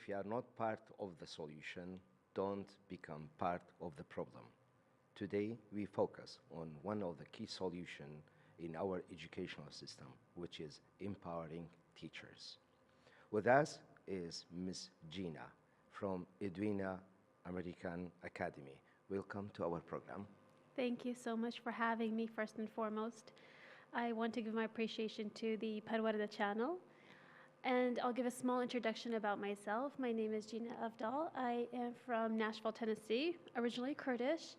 if you are not part of the solution, don't become part of the problem. Today, we focus on one of the key solutions in our educational system, which is empowering teachers. With us is Ms. Gina from Edwina American Academy. Welcome to our program. Thank you so much for having me, first and foremost. I want to give my appreciation to the Parwarda channel. And I'll give a small introduction about myself. My name is Gina Avdal. I am from Nashville, Tennessee, originally Kurdish.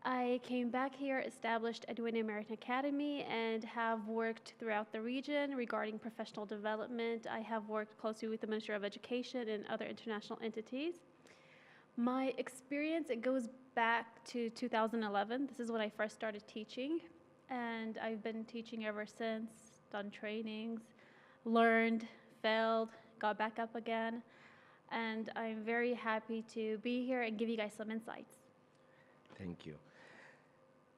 I came back here, established Edwina American Academy, and have worked throughout the region regarding professional development. I have worked closely with the Ministry of Education and other international entities. My experience, it goes back to 2011. This is when I first started teaching, and I've been teaching ever since, done trainings, learned, failed, got back up again, and I'm very happy to be here and give you guys some insights. Thank you.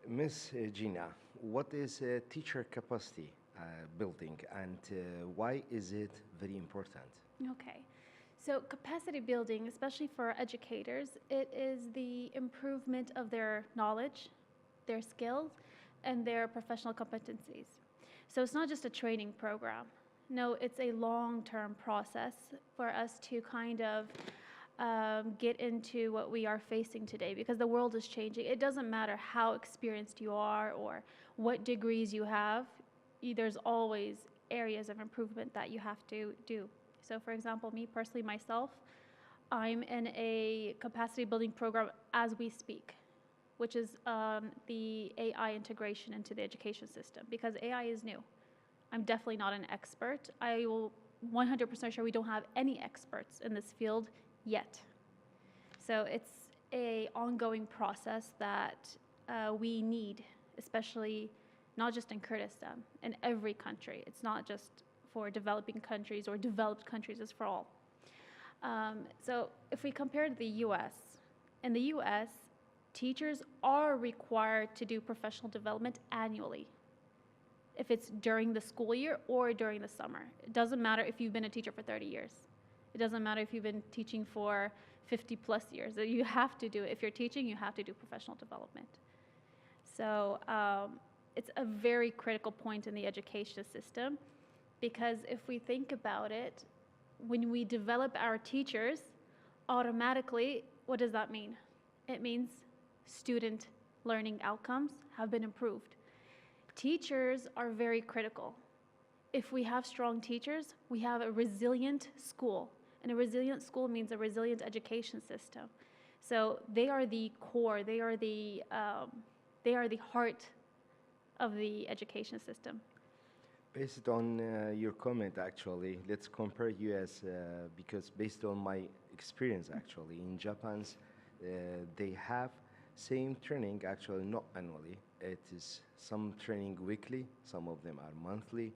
Ms. Gina, what is teacher capacity building and why is it very important? Okay. So capacity building, especially for educators, it is the improvement of their knowledge, their skills, and their professional competencies. So it's not just a training program. No, it's a long-term process for us to kind of get into what we are facing today, because the world is changing. It doesn't matter how experienced you are or what degrees you have, there's always areas of improvement that you have to do. So for example, me personally, myself, I'm in a capacity building program as we speak, which is the AI integration into the education system, because AI is new. I'm definitely not an expert. I will 100% sure we don't have any experts in this field yet. So it's an ongoing process that we need, especially not just in Kurdistan, in every country. It's not just for developing countries or developed countries, it's for all. So if we compare to the US, in the US, teachers are required to do professional development annually, if it's during the school year or during the summer. It doesn't matter if you've been a teacher for 30 years. It doesn't matter if you've been teaching for 50 plus years. You have to do it. If you're teaching, you have to do professional development. So it's a very critical point in the education system, because if we think about it, when we develop our teachers, automatically, what does that mean? It means student learning outcomes have been improved. Teachers are very critical. If we have strong teachers, we have a resilient school. And a resilient school means a resilient education system. So they are the core, they are the heart of the education system. Based on your comment, actually, let's compare US because based on my experience, actually, in Japan, they have same training, actually not annually. It is some training weekly, some of them are monthly,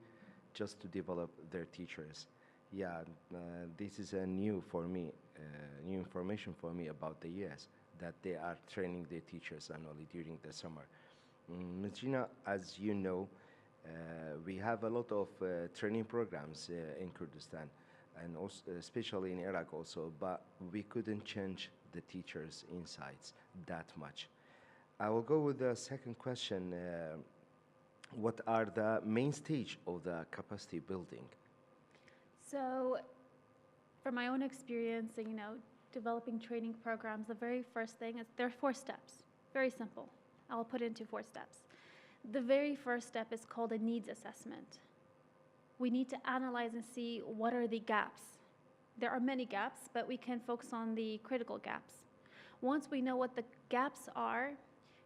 just to develop their teachers. Yeah, this is a new for me, new information for me about the US, that they are training their teachers annually during the summer. Ms. Gina, as you know, we have a lot of training programs in Kurdistan, and also, especially in Iraq also, but we couldn't change the teachers' insights that much. I will go with the second question. What are the main stage of the capacity building? So from my own experience, developing training programs, the very first thing is there are 4 steps, very simple. I'll put it into 4 steps. The very first step is called a needs assessment. We need to analyze and see what are the gaps. There are many gaps, but we can focus on the critical gaps. Once we know what the gaps are,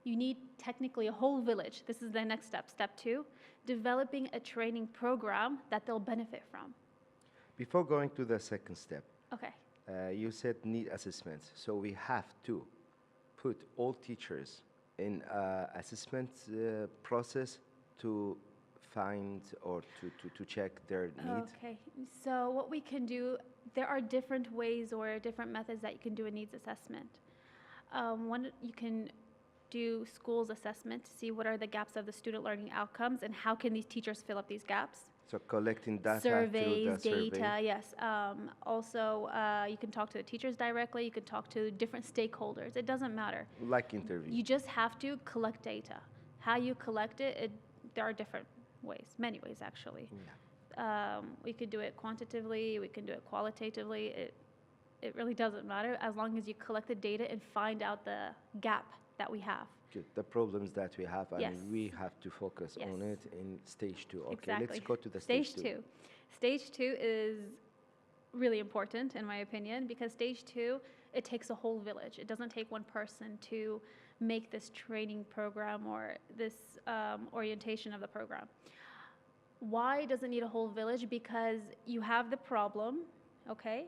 you need technically a whole village. This is the next step, step 2, developing a training program that they'll benefit from. Before going to the second step, okay. You said need assessments. So we have to put all teachers in assessment process to find or to check their needs? Okay, so what we can do, there are different ways or different methods that you can do a needs assessment. One, you can do schools assessment to see what are the gaps of the student learning outcomes and how can these teachers fill up these gaps. So collecting data through surveys, the survey, data, yes. Also, you can talk to the teachers directly. You can talk to different stakeholders. It doesn't matter. like interview. You just have to collect data. How you collect it, there are different ways, many ways actually. Yeah. We could do it quantitatively. We can do it qualitatively. It really doesn't matter as long as you collect the data and find out the gap that we have. Good. The problems that we have, Yes. and we have to focus Yes. on it in stage 2. Okay, Exactly. let's go to the Stage two. Stage two is really important in my opinion because stage two, it takes a whole village. It doesn't take one person to make this training program or this orientation of the program. Why does it need a whole village? Because you have the problem, okay?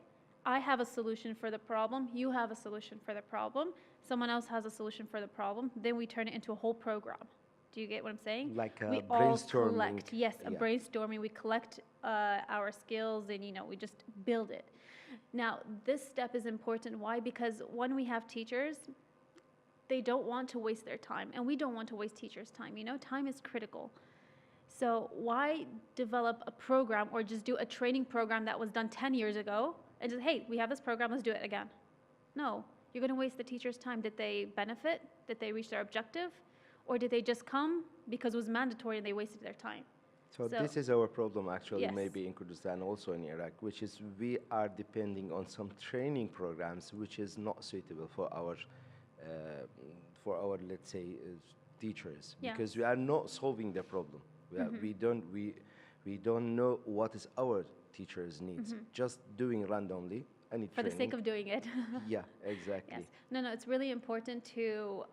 I have a solution for the problem. You have a solution for the problem. Someone else has a solution for the problem. Then we turn it into a whole program. Do you get what I'm saying? Like a We all brainstorming. collect, yes, a Yeah. brainstorming. We collect our skills and, we just build it. Now, this step is important. Why? Because when we have teachers, they don't want to waste their time, and we don't want to waste teachers' time. Time is critical. So why develop a program or just do a training program that was done 10 years ago and just, hey, we have this program, let's do it again? No, you're going to waste the teacher's time. Did they benefit? Did they reach their objective? Or did they just come because it was mandatory and they wasted their time? So So- this is our problem actually, Yes. maybe in Kurdistan, also in Iraq, which is we are depending on some training programs which is not suitable for our let's say teachers, Yeah. because we are not solving the problem. We don't know what is our teachers needs. Just doing randomly any For the training. sake of doing it. Yeah, exactly. Yes. No, it's really important to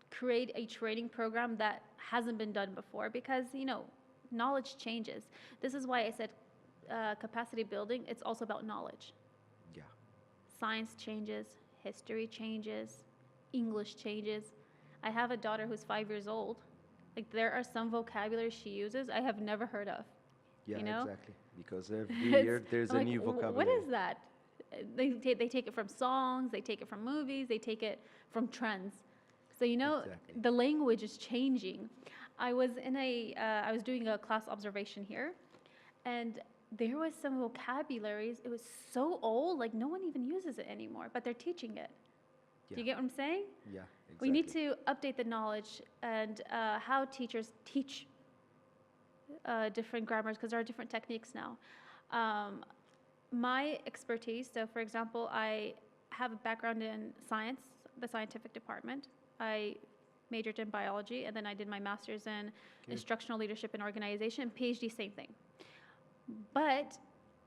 create a training program that hasn't been done before because, knowledge changes. This is why I said capacity building, it's also about knowledge. Yeah. Science changes, history changes, English changes. I have a daughter who's 5 years old. Like, there are some vocabulary she uses I have never heard of. Yeah, You know? exactly. Because every It's- year there's I'm a like, new vocabulary. What is that? They take it from songs, they take it from movies, they take it from trends. So, Exactly. the language is changing. I was doing a class observation here, and there was some vocabularies. It was so old, like no one even uses it anymore, but they're teaching it. Do you Yeah. get what I'm saying? Yeah, exactly. We need to update the knowledge and how teachers teach different grammars because there are different techniques now. My expertise, so for example, I have a background in science, the scientific department. I majored in biology, and then I did my master's in instructional leadership and organization, PhD, same thing. But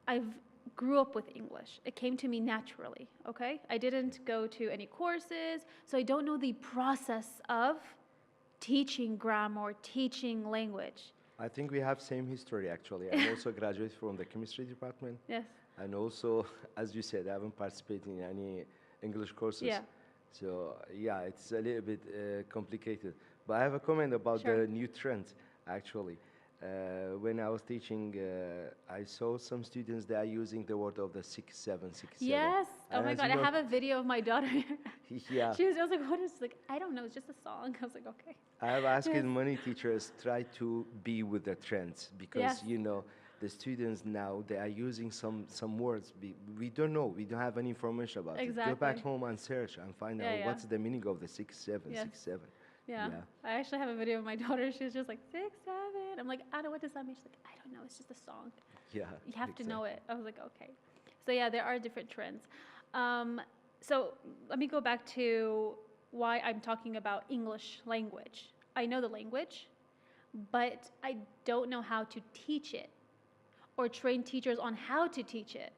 I've grew up with English. It came to me naturally, okay? I didn't go to any courses, so I don't know the process of teaching grammar or teaching language. I think we have same history actually. I'm also graduated from the chemistry department, Yes. and also, as you said, I haven't participated in any English courses. Yeah. So yeah, it's a little bit complicated. But I have a comment about Sure. the new trends actually. When I was teaching, I saw some students that are using the word of the 6767. Yes. Oh And my as God, you I know- have a video of my daughter. Yeah. She was like, what is this? Like, I don't know, it's just a song. I was like, okay. I have asked Yes. many teachers try to be with the trends because Yes. the students now they are using some words we don't know, we don't have any information about it. Go back Exactly. home and search and find Yeah, out yeah. what's the meaning of the 6767. Yeah. Yeah. I actually have a video of my daughter. She was just like, 6, 7. I'm like, I don't know, what does that mean? She's like, I don't know, it's just a song. Yeah, You have to know it. I was like, okay. So yeah, there are different trends. So let me go back to why I'm talking about English language. I know the language, but I don't know how to teach it or train teachers on how to teach it.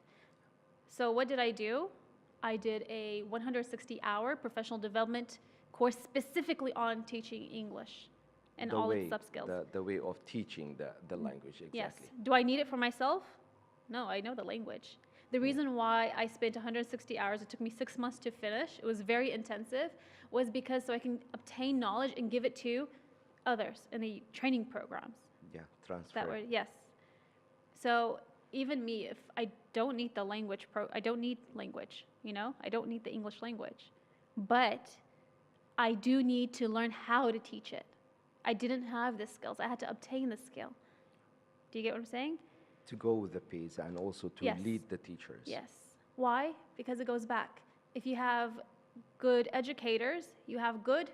So what did I do? I did a 160-hour professional development course specifically on teaching English and all its sub-skills. The way of teaching the language, exactly. Yes. Do I need it for myself? No, I know the language. The reason why I spent 160 hours, it took me 6 months to finish, it was very intensive, was because so I can obtain knowledge and give it to others in the training programs. Yeah, transfer. That were, yes. So even me, if I don't need the language, I don't need language, I don't need the English language. But I do need to learn how to teach it. I didn't have the skills. I had to obtain the skill. Do you get what I'm saying? To go with the pace and also to Yes. lead the teachers. Yes. Why? Because it goes back. If you have good educators, you have good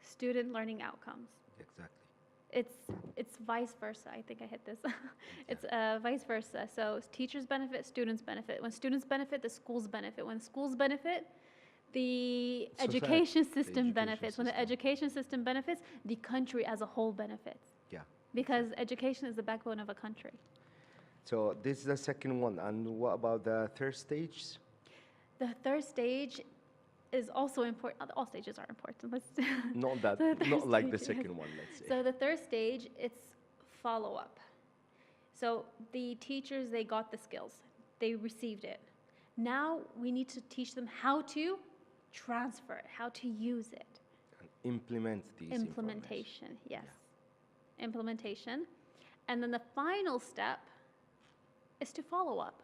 student learning outcomes. Exactly. It's vice versa. I think I hit this. It's vice versa. So teachers benefit, students benefit. When students benefit, the schools benefit. When schools benefit, the Society, education the system education benefits. When the system. education system benefits, the country as a whole benefits. Yeah. Because education is the backbone of a country. So this is the second one. And what about the third stage? The third stage is also important. All stages are important. Let's Not that, The third not like the stage, yes. second one, let's say. So the third stage, it's follow-up. So the teachers, they got the skills. They received it. Now we need to teach them how to transfer it, how to use it. And implement these information. Implementation, yes. Implementation. And then the final step is to follow up.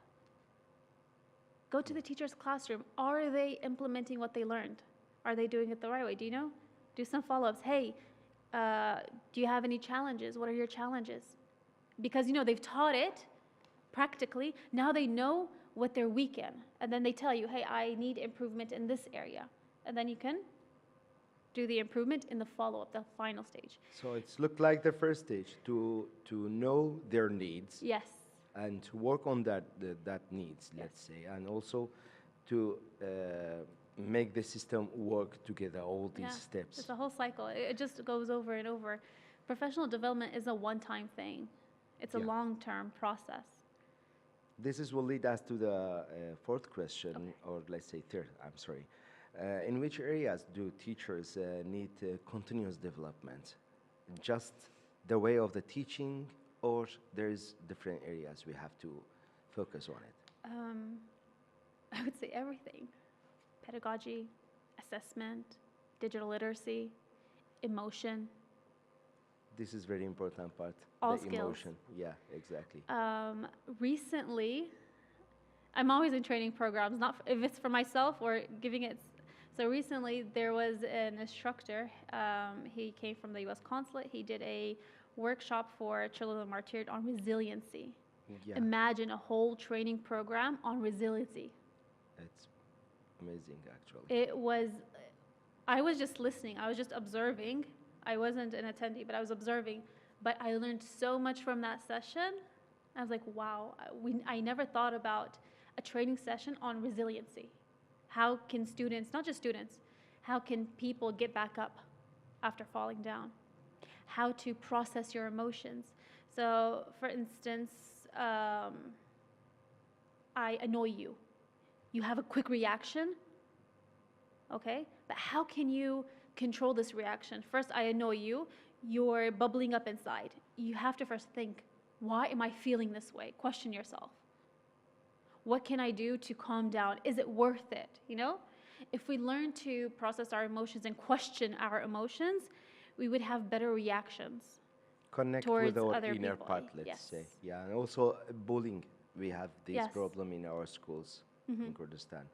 Go to the teacher's classroom. Are they implementing what they learned? Are they doing it the right way? Do you know? Do some follow-ups. Hey, do you have any challenges? What are your challenges? Because, they've taught it practically. Now they know what they're weak in. And then they tell you, hey, I need improvement in this area. And then you can do the improvement in the follow-up, the final stage. So it's looked like the first stage to know their needs. Yes. And to work on that needs, let's say, and also to make the system work together, all these steps. It's a whole cycle. It just goes over and over. Professional development is a one-time thing. It's a long-term process. This will lead us to the fourth question, or let's say third, I'm sorry. In which areas do teachers need continuous development? Just the way of the teaching, or there's different areas we have to focus on it? I would say everything. Pedagogy, assessment, digital literacy, emotion. This is very important part. All the skills. Emotion. Yeah, exactly. Recently, I'm always in training programs, not if it's for myself or giving it. So recently, there was an instructor. He came from the U.S. consulate. He did a workshop for children martyred on resiliency. Yeah, Imagine a whole training program on resiliency. it's amazing, actually. I was just listening. I was just observing. I wasn't an attendee, but I was observing. But I learned so much from that session. I was like, wow, I never thought about a training session on resiliency. How can students, not just students, how can people get back up after falling down? How to process your emotions. So, for instance, I annoy you. You have a quick reaction, okay? But how can you control this reaction? First, I annoy you. You're bubbling up inside. You have to first think, why am I feeling this way? Question yourself. What can I do to calm down? Is it worth it? If we learn to process our emotions and question our emotions, we would have better reactions. Connect towards with our other inner people. part, let's Yes. say. Yeah, and also bullying. We have this Yes. problem in our schools in Kurdistan.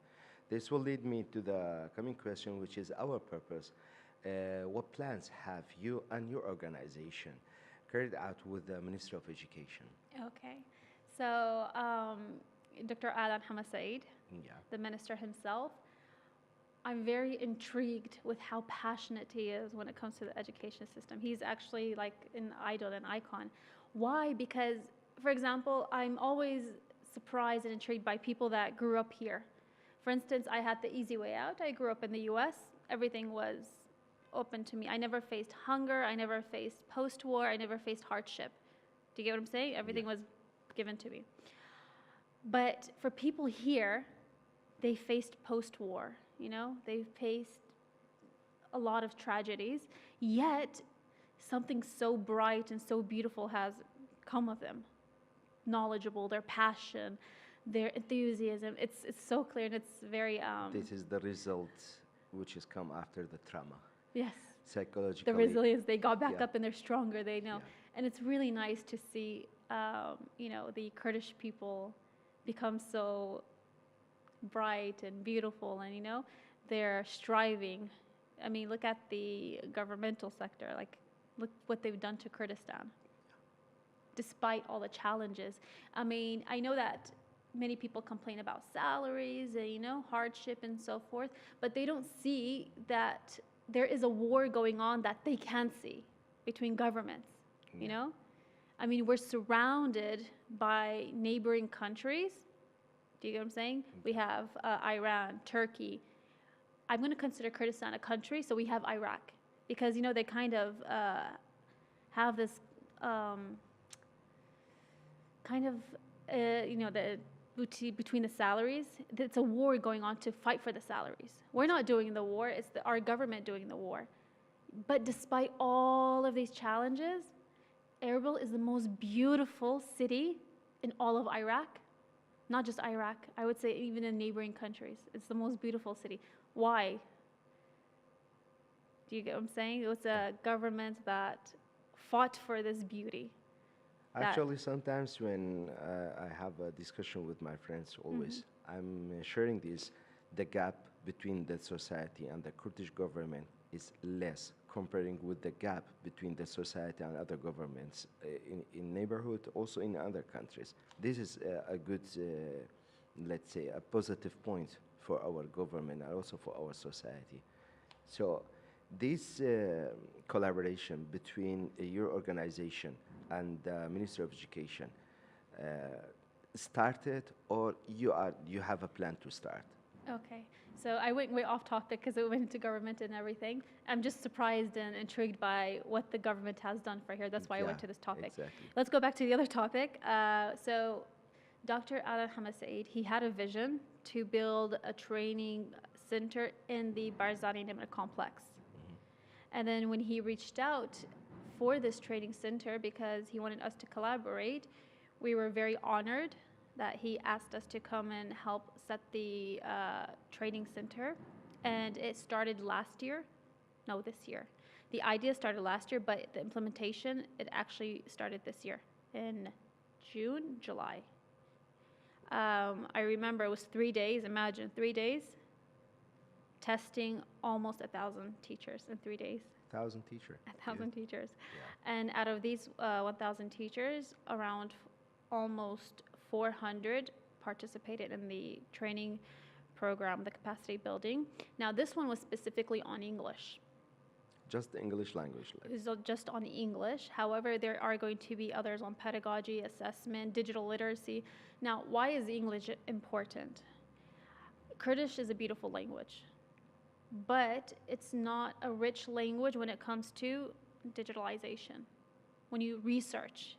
This will lead me to the coming question, which is our purpose. What plans have you and your organization carried out with the Ministry of Education? Okay. So, Dr. Alan Hamad Saeed, Yeah. the minister himself, I'm very intrigued with how passionate he is when it comes to the education system. He's actually like an idol, an icon. Why? Because, for example, I'm always surprised and intrigued by people that grew up here. For instance, I had the easy way out. I grew up in the US. Everything was open to me. I never faced hunger. I never faced post-war. I never faced hardship. Do you get what I'm saying? Everything was given to me. But for people here, they faced post-war, they faced a lot of tragedies, yet something so bright and so beautiful has come of them. Knowledgeable, their passion, their enthusiasm, it's so clear, and it's very... This is the result which has come after the trauma. Yes. Psychologically. The resilience, they got back Yeah. up and they're stronger, they know. Yeah. And it's really nice to see, the Kurdish people become so bright and beautiful, and they're striving. I mean, look at the governmental sector, look what they've done to Kurdistan. despite all the challenges. I mean, I know that many people complain about salaries and, hardship and so forth, but they don't see that there is a war going on that they can see between governments, you know? I mean, we're surrounded by neighboring countries. Do you get what I'm saying? We have Iran, Turkey. I'm going to consider Kurdistan a country, so we have Iraq. Because, they kind of have this between the salaries. It's a war going on to fight for the salaries. We're not doing the war, it's our government doing the war. But despite all of these challenges, Erbil is the most beautiful city in all of Iraq. Not just Iraq, I would say even in neighboring countries. It's the most beautiful city. Why? Do you get what I'm saying? It was a government that fought for this beauty. Actually, sometimes when I have a discussion with my friends, always, I'm sharing this, the gap between the society and the Kurdish government is less comparing with the gap between the society and other governments in neighborhood, also in other countries. This is a good, let's say, a positive point for our government and also for our society. So this collaboration between your organization and the Ministry of Education started, or you have a plan to start? Okay, so I went way off topic because it went into government and everything. I'm just surprised and intrigued by what the government has done for here. That's why I went to this topic. Exactly. Let's go back to the other topic. So Dr. Ala Hamad Saeed, he had a vision to build a training center in the Barzani Nimr complex. And then when he reached out for this training center, because he wanted us to collaborate, we were very honored that he asked us to come and help set the training center. And it started this year. The idea started last year, but the implementation, it actually started this year in June, July. I remember it was 3 days, imagine 3 days, testing almost 1,000 teachers in 3 days. 1,000 teachers. 1,000 teachers. Yeah. And out of these 1,000 teachers, around almost 400 participated in the training program, the capacity building. Now, this one was specifically on English. Just the English language. It was just on English. However, there are going to be others on pedagogy, assessment, digital literacy. Now, why is English important? Kurdish is a beautiful language, but it's not a rich language when it comes to digitalization, when you research,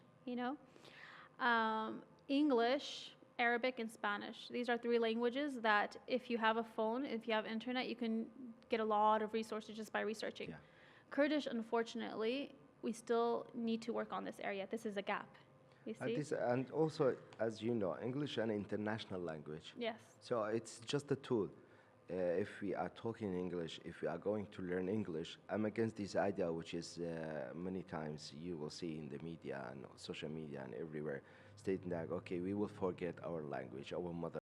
English, Arabic, and Spanish. These are 3 languages that if you have a phone, if you have internet, you can get a lot of resources just by researching. Yeah. Kurdish, unfortunately, we still need to work on this area. This is a gap, you see? And also, as you know, English is an international language. Yes. So it's just a tool. If we are talking English, if we are going to learn English, I'm against this idea, which is many times you will see in the media and social media and everywhere, stating that, okay, we will forget our language, our mother